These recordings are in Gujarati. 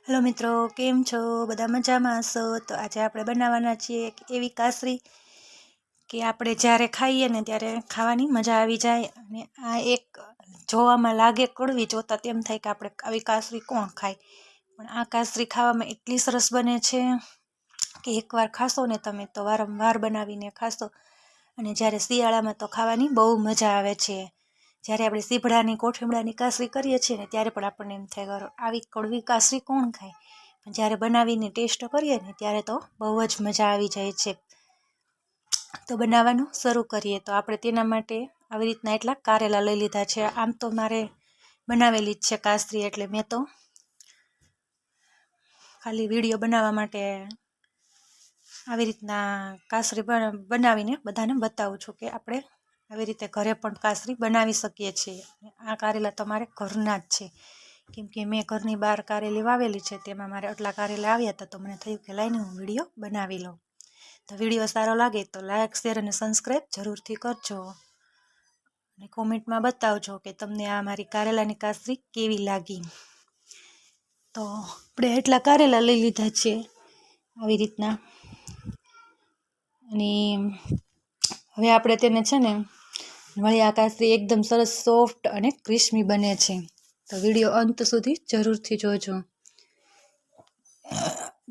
હેલો મિત્રો, કેમ છો? બધા મજામાં હશો? તો આજે આપણે બનાવવાના છીએ એક એવી કાસરી કે આપણે જ્યારે ખાઈએ ને ત્યારે ખાવાની મજા આવી જાય. અને આ એક જોવામાં લાગે કડવી, જોતાં તેમ થાય કે આપણે આવી કાસરી કોણ ખાય, પણ આ કાસરી ખાવામાં એટલી સરસ બને છે કે એકવાર ખાશો ને તમે તો વારંવાર બનાવીને ખાશો. અને જ્યારે શિયાળામાં તો ખાવાની બહુ મજા આવે છે. જ્યારે આપણે સીભડાની કોઠીમડાની કાસરી કરીએ છીએ ને ત્યારે પણ આપણને એમ થાય આવી કડવી કાસરી કોણ ખાય, પણ જ્યારે બનાવીને ટેસ્ટ કરીએ ને ત્યારે તો બહુ જ મજા આવી જાય છે. તો બનાવવાનું શરૂ કરીએ. તો આપણે તેના માટે આવી રીતના એટલા કારેલા લઈ લીધા છે. આમ તો મારે બનાવેલી જ છે કાસરી, એટલે મેં તો ખાલી વિડીયો બનાવવા માટે આવી રીતના કાસરી બનાવીને બધાને બતાવું છું કે આપણે આવી રીતે ઘરે પણ કાસરી બનાવી શકીએ છીએ. આ કારેલા તો મારે ઘરના જ છે, કેમ કે મેં ઘરની બહાર કારેલી વાવેલી છે. તેમાં મારે આટલા કારેલા આવ્યા હતા, તો મને થયું કે લાઈને હું વિડીયો બનાવી લઉં. તો વિડીયો સારો લાગે તો લાઇક, શેર અને સબસ્ક્રાઈબ જરૂરથી કરજો. અને કોમેન્ટમાં બતાવજો કે તમને આ મારી કારેલાની કાસરી કેવી લાગી. તો આપણે એટલા કારેલા લઈ લીધા છે આવી રીતના. અને હવે આપણે તેને છે ને વળી આ કાસરી એકદમ સરસ સોફ્ટ અને ક્રિસ્પી બને છે. તો વિડીયો અંત સુધી જરૂરથી જોજો.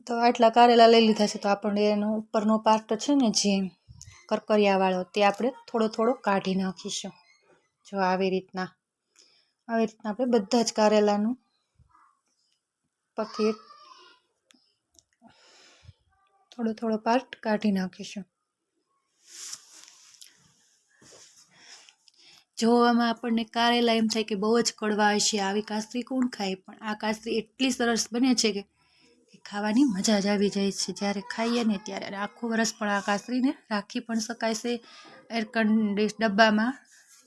તો આટલા કારેલા લઈ લીધા છે, તો આપણે એનો ઉપરનો પાર્ટ છે ને જે કરકરિયાવાળો, તે આપણે થોડો થોડો કાઢી નાખીશું. જો આવી રીતના આપણે બધા જ કારેલાનું પરથી થોડો થોડો પાર્ટ કાઢી નાખીશું. જોવામાં આપણને કારેલા એમ થાય કે બહુ જ કડવા હશે, આવી કાસરી કોણ ખાય, પણ આ કાસરી એટલી સરસ બને છે કે ખાવાની મજા જ આવી જાય છે. જ્યારે ખાઈએ ને ત્યારે આખું વરસ પણ આ કાસરીને રાખી પણ શકાય છે. એરકન્ડિશ ડબ્બામાં,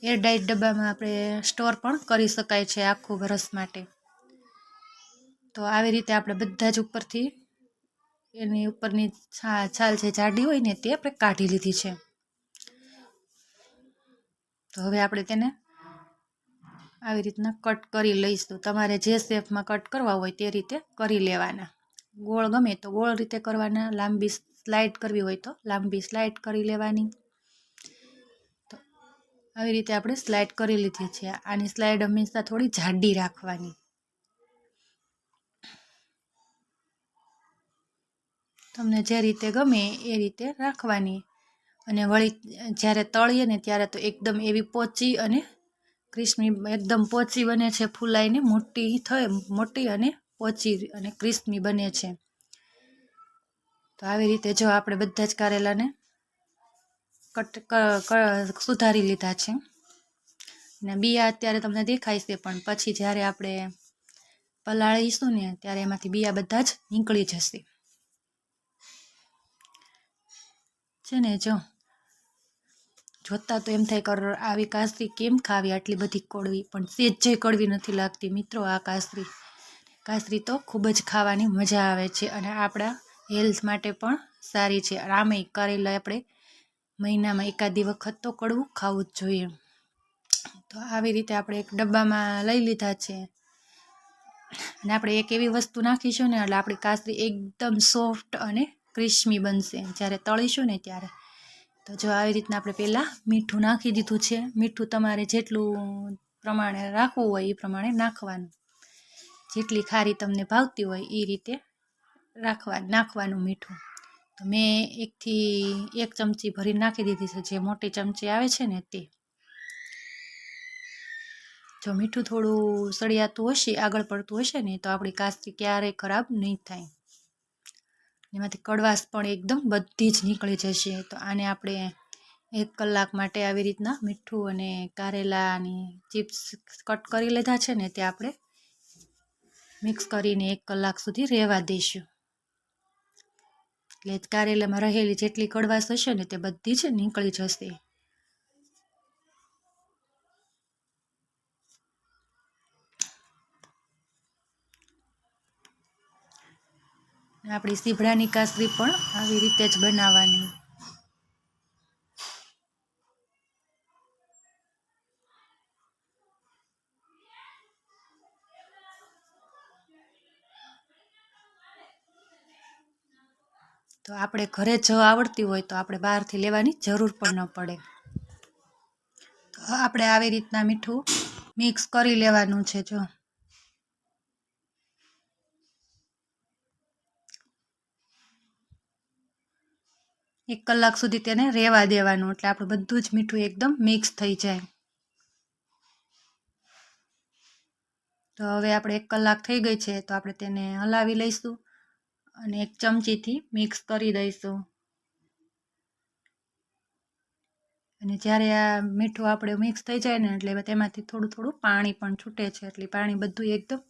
એરટાઇટ ડબ્બામાં આપણે સ્ટોર પણ કરી શકાય છે આખું વરસ માટે. તો આવી રીતે આપણે બધા જ ઉપરથી એની ઉપરની છાલ જે જાડી હોય ને તે આપણે કાઢી લીધી છે. તો હવે આપણે તેને આવી રીતના કટ કરી લઈશું. તમારે જે શેપમાં કટ કરવા હોય તે રીતે કરી લેવાના. ગોળ ગમે તો ગોળ રીતે કરવાના, લાંબી સ્લાઇડ કરવી હોય તો લાંબી સ્લાઇડ કરી લેવાની. તો આવી રીતે આપણે સ્લાઇડ કરી લીધી છે. આની સ્લાઇડ હંમેશા થોડી જાડી રાખવાની. તમને જે રીતે ગમે એ રીતે રાખવાની. અને વળી જ્યારે તળીએ ને ત્યારે તો એકદમ એવી પોચી અને ક્રિસ્પી એકદમ પોચી બને છે, ફૂલાઈને મોટી અને પોચી અને ક્રિસ્પી બને છે. તો આવી રીતે જો આપણે બધા જ કારેલાને સુધારી લીધા છે. અને બિયા અત્યારે તમને દેખાય છે, પણ પછી જ્યારે આપણે પલાળીશું ને ત્યારે એમાંથી બિયા બધા જ નીકળી જશે. છે ને જોતાં તો એમ થાય કે આવી કાસરી કેમ ખાવી આટલી બધી કડવી, પણ સેજે કડવી નથી લાગતી મિત્રો. આ કાસરી તો ખૂબ જ ખાવાની મજા આવે છે અને આપણા હેલ્થ માટે પણ સારી છે. આમેય કારેલા આપણે મહિનામાં એકાદી વખત તો કડવું ખાવું જ જોઈએ. તો આવી રીતે આપણે એક ડબ્બામાં લઈ લીધા છે. અને આપણે એક એવી વસ્તુ નાખીશું ને એટલે આપણી કાસરી એકદમ સોફ્ટ અને ક્રિસ્પી બનશે જ્યારે તળીશું ને ત્યારે. તો જો આવી રીતના આપણે પહેલાં મીઠું નાખી દીધું છે. મીઠું તમારે જેટલું પ્રમાણે રાખવું હોય એ પ્રમાણે નાખવાનું. જેટલી ખારી તમને ભાવતી હોય એ રીતે નાખવાનું મીઠું. તો મેં 1 થી 1 ચમચી ભરીને નાખી દીધી છે, જે મોટી ચમચી આવે છે ને તે. જો મીઠું થોડું સળિયાતું હશે, આગળ પડતું હશે ને, તો આપણી કાસરી ક્યારેય ખરાબ નહીં થાય. એમાંથી કડવાશ પણ એકદમ બધી જ નીકળી જશે. તો આને આપણે 1 કલાક માટે આવી રીતના મીઠું અને કારેલાની ચિપ્સ કટ કરી લીધા છે ને તે આપણે મિક્સ કરીને 1 કલાક સુધી રહેવા દઈશું. એટલે કારેલામાં રહેલી જેટલી કડવાશ હશે ને તે બધી જ નીકળી જશે. આપણી સીભડાની કાસરી પણ આવી રીતે જ બનાવવાની. તો આપણે ઘરે જ આવડતી હોય તો આપણે બહારથી લેવાની જરૂર પણ ન પડે. તો આપણે આવી રીતના મીઠું મિક્સ કરી લેવાનું છે. જો 1 કલાક સુધી તેને રહેવા દેવાનું, એટલે આપણું બધું જ મીઠું એકદમ મિક્સ થઈ જાય. તો હવે આપણે 1 કલાક થઈ ગઈ છે, તો આપણે તેને હલાવી લઈશું અને એક ચમચીથી મિક્સ કરી દઈશું. અને જ્યારે આ મીઠું આપણે મિક્સ થઈ જાય ને, એટલે તેમાંથી થોડું થોડું પાણી પણ છૂટે છે. એટલે પાણી બધું એકદમ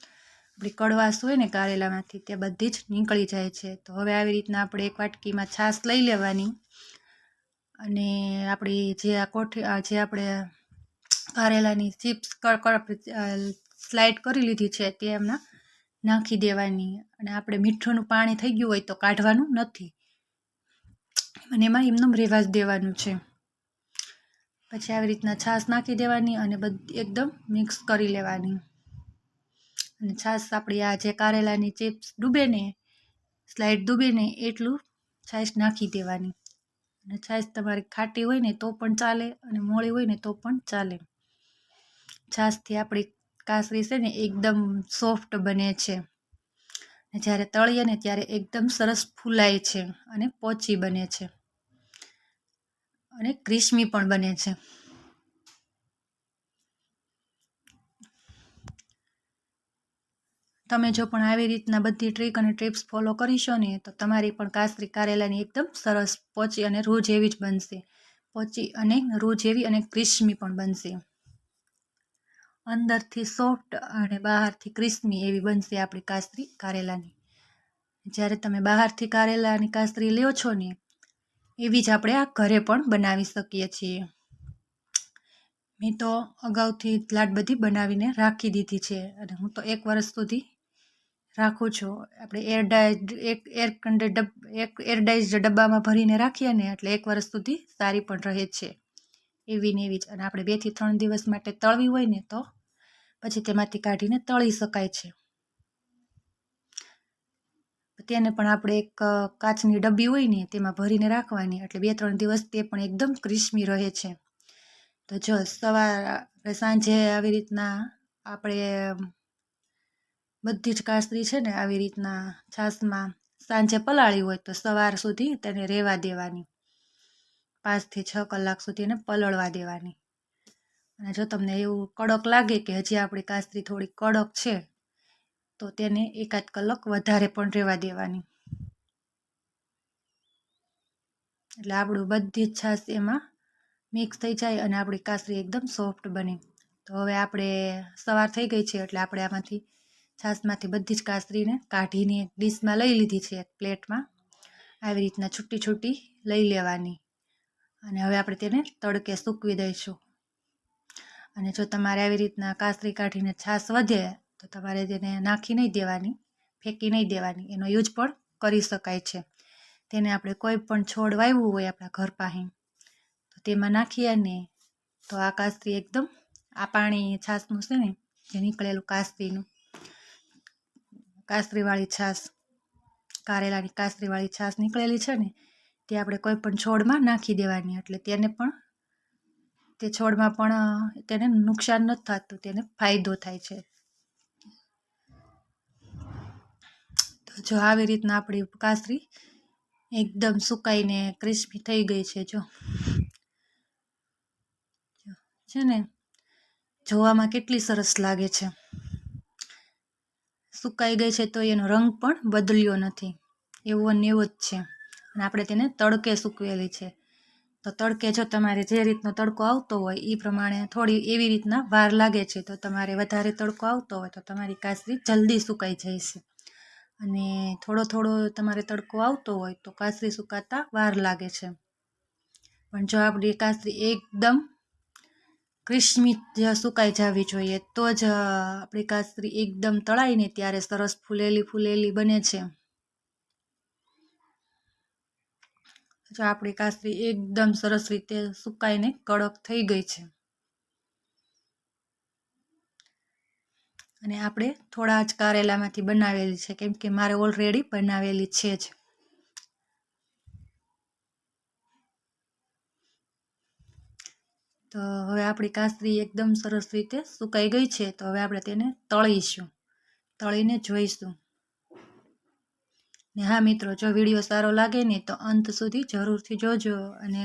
આપણી કડવાશ હોય ને કારેલામાંથી તે બધી જ નીકળી જાય છે. તો હવે આવી રીતના આપણે એક વાટકીમાં છાશ લઈ લેવાની અને આપણી જે આપણે કારેલાની ચિપ્સ સ્લાઇડ કરી લીધી છે તે એમના નાખી દેવાની. અને આપણે મીઠુંનું પાણી થઈ ગયું હોય તો કાઢવાનું નથી અને એમાં એમનેમ રહેવા જ દેવાનું છે. પછી આવી રીતના છાશ નાખી દેવાની અને બધી એકદમ મિક્સ કરી લેવાની. અને છાશ આપણી આ જે કારેલાની ચિપ્સ ડૂબે ને, સ્લાઇડ ડૂબે ને એટલું છાશ નાખી દેવાની. અને છાશ તમારી ખાટી હોય ને તો પણ ચાલે અને મોળી હોય ને તો પણ ચાલે. છાશથી આપણી કાસરી છે ને એકદમ સોફ્ટ બને છે. અને જ્યારે તળીએ ને ત્યારે એકદમ સરસ ફૂલાય છે અને પોચી બને છે અને ક્રિસ્મી પણ બને છે. તમે જો પણ આવી રીતના બધી ટ્રીક અને ટિપ્સ ફોલો કરીશો ને, તો તમારી પણ કાસરી કારેલાની એકદમ સરસ પોચી અને રૂ જેવી જ બનશે. પોચી અને રૂ જેવી અને ક્રિસ્મી પણ બનશે. અંદરથી સોફ્ટ અને બહારથી ક્રિસ્મી એવી બનશે આપણી કાસરી કારેલાની. જ્યારે તમે બહારથી કારેલાની કાસરી લ્યો છો ને, એવી જ આપણે આ ઘરે પણ બનાવી શકીએ છીએ. મેં તો અગાઉથી લાડ બધી બનાવીને રાખી દીધી છે અને હું તો 1 વર્ષ સુધી રાખું છું. આપણે એરડાઇઝ ડબ્બામાં ભરીને રાખીએ ને એટલે 1 વર્ષ સુધી સારી પણ રહે છે એવી ને એવી જ. અને આપણે 2 થી 3 દિવસ માટે તળવી હોય ને તો પછી તેમાંથી કાઢીને તળી શકાય છે. તેને પણ આપણે એક કાચની ડબ્બી હોય ને તેમાં ભરીને રાખવાની, એટલે 2-3 દિવસ તે પણ એકદમ ક્રિસ્મી રહે છે. તો જો સાંજે આવી રીતના આપણે બધી જ કાસરી છે ને આવી રીતના છાશમાં સાંજે પલાળી હોય તો સવાર સુધી તેને રહેવા દેવાની. 5 થી 6 કલાક સુધી એને પલળવા દેવાની. અને જો તમને એવું કડક લાગે કે હજી આપણી કાસરી થોડી કડક છે, તો તેને 1-8 કલાક વધારે પણ રહેવા દેવાની. એટલે આપણું બધી જ છાશ એમાં મિક્સ થઈ જાય અને આપણી કાસરી એકદમ સોફ્ટ બને. તો હવે આપણે સવાર થઈ ગઈ છે, એટલે આપણે આમાંથી છાશમાંથી બધી જ કાસરીને કાઢીને એક ડીશમાં લઈ લીધી છે, એક પ્લેટમાં. આવી રીતના છૂટી છૂટી લઈ લેવાની. અને હવે આપણે તેને તડકે સૂકવી દઈશું. અને જો તમારે આવી રીતના કાસરી કાઢીને છાશ વધે તો તમારે તેને નાખી નહીં દેવાની, ફેંકી નહીં દેવાની, એનો યુઝ પણ કરી શકાય છે. તેને આપણે કોઈ પણ છોડ વાવ્યું હોય આપણા ઘર પાસે તો તેમાં નાખીએ ને તો આ કાસરી એકદમ આ પાણી છાશનું છે ને જે નીકળેલું કાસરીવાળી છાશ, કારેલાની કાસરીવાળી છાશ નીકળેલી છે ને તે આપણે કોઈ પણ છોડમાં નાખી દેવાની. એટલે તેને પણ તે છોડમાં પણ તેને નુકસાન નથી થતું, તેને ફાયદો થાય છે. તો જો આવી રીતના આપણી કાસરી એકદમ સુકાઈને ક્રિસ્પી થઈ ગઈ છે. જો છે ને જોવામાં કેટલી સરસ લાગે છે. સુકાઈ ગઈ છે તો એનો રંગ પણ બદલ્યો નથી, એવું ને એવું જ છે. અને આપણે તેને તડકે સૂકવેલી છે. તો તડકે જો તમારે જે રીતનો તડકો આવતો હોય એ પ્રમાણે થોડી એવી રીતના વાર લાગે છે. તો તમારે વધારે તડકો આવતો હોય તો તમારી કાસરી જલ્દી સુકાઈ જાય છે. અને થોડો થોડો તમારે તડકો આવતો હોય તો કાસરી સુકાતા વાર લાગે છે. પણ જો આપણી કાસરી એકદમ ક્રિસ્મી સુકાઈ જવી જોઈએ, તો જ આપણી કાસરી એકદમ તળાઈને ત્યારે સરસ ફૂલેલી બને છે. જો આપણી કાસરી એકદમ સરસ રીતે સુકાઈને કડક થઈ ગઈ છે. અને આપણે થોડા જ કારેલામાંથી બનાવેલી છે, કેમ કે મારે ઓલરેડી બનાવેલી છે જ. તો હવે આપણી કાસરી એકદમ સરસ રીતે સુકાઈ ગઈ છે. તો હવે આપણે તેને તળીશું, તળીને જોઈશું. ને હા મિત્રો, જો વિડીયો સારો લાગે ને તો અંત સુધી જરૂરથી જોજો. અને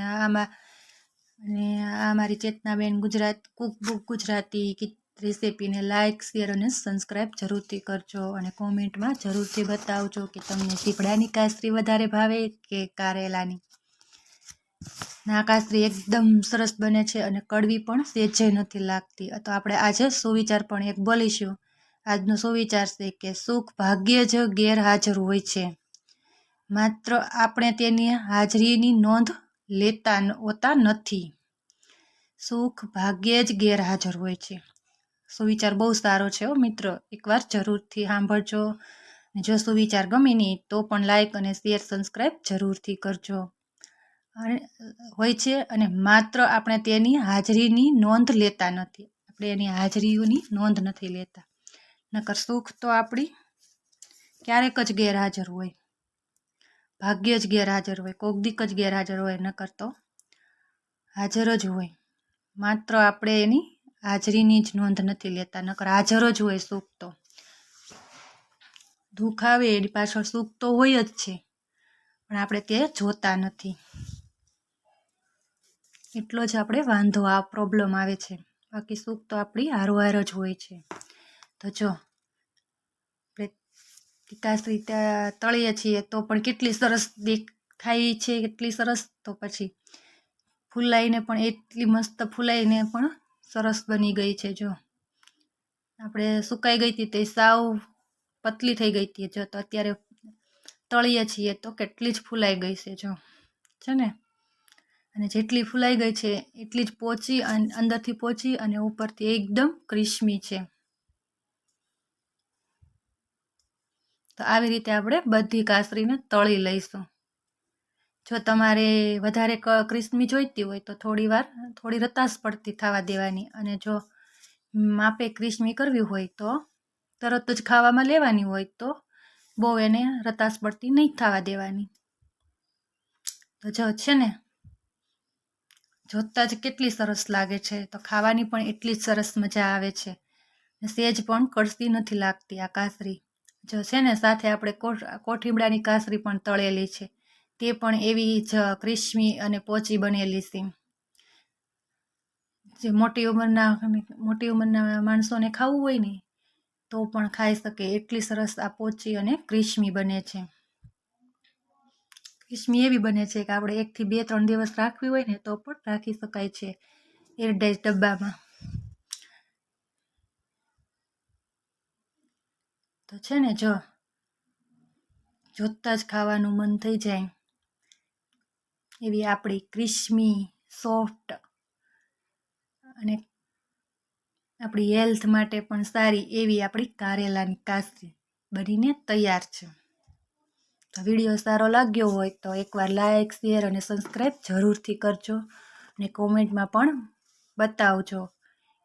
આ મારી Chetnaben Gujarat cookbook Gujarati રેસીપીને like, share અને સબસ્ક્રાઈબ જરૂરથી કરજો. અને કોમેન્ટમાં જરૂરથી બતાવજો કે તમને સીભડાની કાસરી વધારે ભાવે કે કારેલાની. આ કાસરી એકદમ સરસ બને છે અને કડવી પણ સહેજે નથી લાગતી. તો આપણે આજે સુવિચાર પણ એક બોલીશું. આજનો સુવિચાર છે કે સુખ ભાગ્યે જ ગેરહાજર હોય છે, માત્ર આપણે તેની હાજરીની નોંધ લેતા હોતા નથી. સુખ ભાગ્યે જ ગેરહાજર હોય છે. સુવિચાર બહુ સારો છે મિત્રો, એકવાર જરૂરથી સાંભળજો. જો સુવિચાર ગમે નહીં તો પણ લાઇક અને શેર સબસ્ક્રાઈબ જરૂરથી કરજો. હોય છે અને માત્ર આપણે તેની હાજરીની નોંધ લેતા નથી. આપણે એની હાજરીઓની નોંધ નથી લેતા. નકર સુખ તો આપણી ક્યારેક જ ગેરહાજર હોય, ભાગ્ય જ ગેરહાજર હોય, કોક દીક જ ગેરહાજર હોય, નકર તો હાજર જ હોય. માત્ર આપણે એની હાજરીની જ નોંધ નથી લેતા, નકર હાજર જ હોય સુખ તો. દુઃખ આવે એની પાછળ સુખ તો હોય જ છે, પણ આપણે તે જોતા નથી. એટલો જ આપણે વાંધો, આ પ્રોબ્લેમ આવે છે. બાકી સુખ તો આપણી હારવાર જ હોય છે. તો જો આપણે કાસરી તળીએ છીએ તો પણ કેટલી સરસ દેખાય છે, કેટલી સરસ. તો પછી ફૂલાઈને પણ એટલી મસ્ત ફૂલાઈને પણ સરસ બની ગઈ છે. જો આપણે સુકાઈ ગઈ હતી તે સાવ પતલી થઈ ગઈ હતી. જો તો અત્યારે તળીએ છીએ તો કેટલી જ ફૂલાઈ ગઈ છે. જો છે ને, અને જેટલી ફૂલાઈ ગઈ છે એટલી જ પોચી, અંદરથી પોચી અને ઉપરથી એકદમ ક્રિસ્મી છે. તો આવી રીતે આપણે બધી કાસરીને તળી લઈશું. જો તમારે વધારે ક્રિસ્મી જોઈતી હોય તો થોડી રતાશ પડતી થવા દેવાની. અને જો માપે ક્રિસ્મી કરવી હોય તો તરત જ ખાવામાં લેવાની હોય તો બહુ એને રતાશ પડતી નહીં થવા દેવાની. તો જો છે ને, જોતાં જ કેટલી સરસ લાગે છે, તો ખાવાની પણ એટલી જ સરસ મજા આવે છે. સેજ પણ કડતી નથી લાગતી આ કાસરી. જો છે ને, સાથે આપણે કોઠીમડાની કાસરી પણ તળેલી છે, તે પણ એવી જ ક્રિસ્મી અને પોચી બનેલી છે. જે મોટી ઉંમરના માણસોને ખાવું હોય ને તો પણ ખાઈ શકે, એટલી સરસ આ પોચી અને ક્રિસ્મી બને છે. ક્રિસ્મી એવી બને છે કે આપણે 1 થી 2-3 દિવસ રાખવી હોય ને તો પણ રાખી શકાય છે એરટાઈટ ડબ્બામાં. તો છે ને, જોતાં જ ખાવાનું મન થઈ જાય એવી આપણી ક્રિસ્મી, સોફ્ટ અને આપણી હેલ્થ માટે પણ સારી એવી આપણી કારેલાની કાસરી બનીને તૈયાર છે. તો વિડીયો સારો લાગ્યો હોય તો એકવાર લાઇક, શેર અને સબસ્ક્રાઈબ જરૂરથી કરજો. અને કોમેન્ટમાં પણ બતાવજો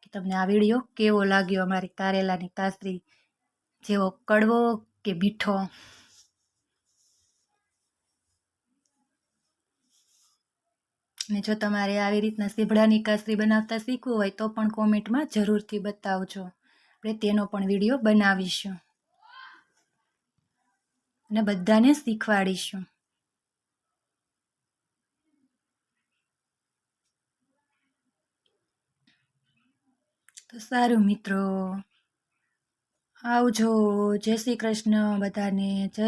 કે તમને આ વિડીયો કેવો લાગ્યો, અમારી કારેલાની કાસરી જેવો કડવો કે મીઠો. અને જો તમારે આવી રીતના સીભડાની કાસરી બનાવતા શીખવું હોય તો પણ કોમેન્ટમાં જરૂરથી બતાવજો. આપણે તેનો પણ વિડીયો બનાવીશું અને બધાને શીખવાડીશું. તો સારું મિત્રો, આવજો. જય શ્રી કૃષ્ણ બધાને. જય